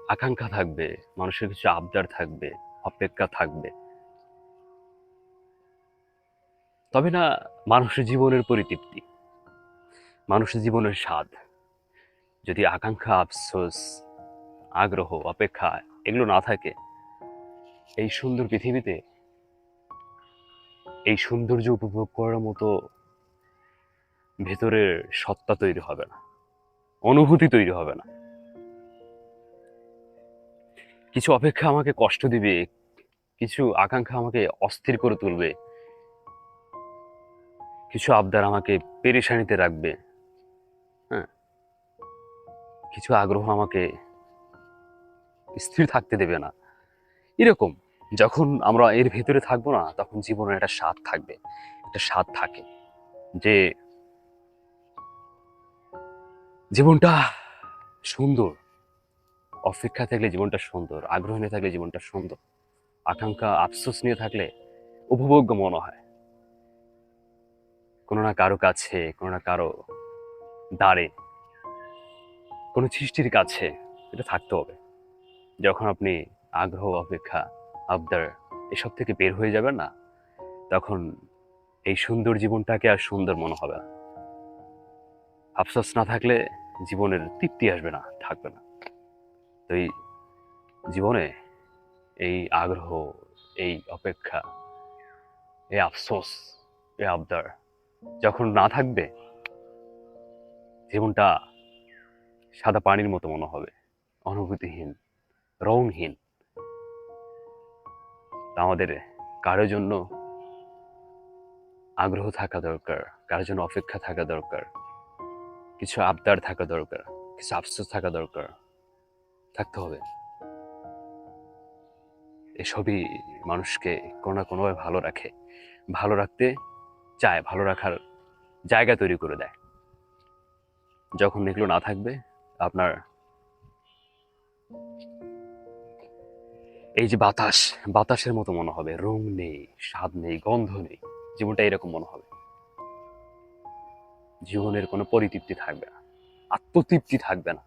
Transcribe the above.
আকাঙ্ক্ষা থাকবে, মানুষের কিছু আবদার থাকবে, অপেক্ষা থাকবে। তবে না মানুষের জীবনের পরিতৃপ্তি, মানুষের জীবনের স্বাদ। যদি আকাঙ্ক্ষা, আফসোস, আগ্রহ, অপেক্ষা এগুলো না থাকে, এই সুন্দর পৃথিবীতে এই সৌন্দর্য উপভোগ করার মতো ভেতরের সত্তা তৈরি হবে না, অনুভূতি তৈরি হবে না। কিছু অপেক্ষা আমাকে কষ্ট দিবে, কিছু আকাঙ্ক্ষা আমাকে অস্থির করে তুলবে, কিছু আবদার আমাকে পেরেশানিতে রাখবে। হ্যাঁ, কিছু আগ্রহ আমাকে স্থির থাকতে দেবে না। এরকম যখন আমরা এর ভেতরে থাকবো না, তখন জীবনের একটা স্বাদ থাকবে, একটা স্বাদ থাকে যে জীবনটা সুন্দর। অপেক্ষা থাকলে জীবনটা সুন্দর, আগ্রহ নিয়ে থাকলে জীবনটা সুন্দর, আকাঙ্ক্ষা আফসোস নিয়ে থাকলে উপভোগ্য মনে হয়। কোনো না কারো কাছে, কোনো না কারো দ্বারে, কোনো সৃষ্টির কাছে এটা থাকতে হবে। যখন আপনি আগ্রহ, অপেক্ষা, আবদার এসব থেকে বের হয়ে যাবেন না, তখন এই সুন্দর জীবনটাকে আর সুন্দর মনে হবে না। আফসোস না থাকলে জীবনের তৃপ্তি আসবে না, থাকবে না। তো এই জীবনে এই আগ্রহ, এই অপেক্ষা, এই আফসোস, এই আবদার যখন না থাকবে, জীবনটা সাদা পানির মতো মনে হবে, অনুভূতিহীন, রংহীন। তা আমাদের কারোর জন্য আগ্রহ থাকা দরকার, কারোর জন্য অপেক্ষা থাকা দরকার, কিছু আবদার থাকা দরকার, কিছু আফসোস থাকা দরকার, থাকতে হবে। এসবই মানুষকে কোনো না কোনোভাবে ভালো রাখে, ভালো রাখতে চায়, ভালো রাখার জায়গা তৈরি করে দেয়। যখন এগুলো না থাকবে, আপনার এই যে বাতাস, বাতাসের মতো মনে হবে, রং নেই, স্বাদ নেই, গন্ধ নেই। জীবনটা এরকম মনে হবে। জীবনের কোনো পরিতৃপ্তি থাকবে না, আত্মতৃপ্তি থাকবে না।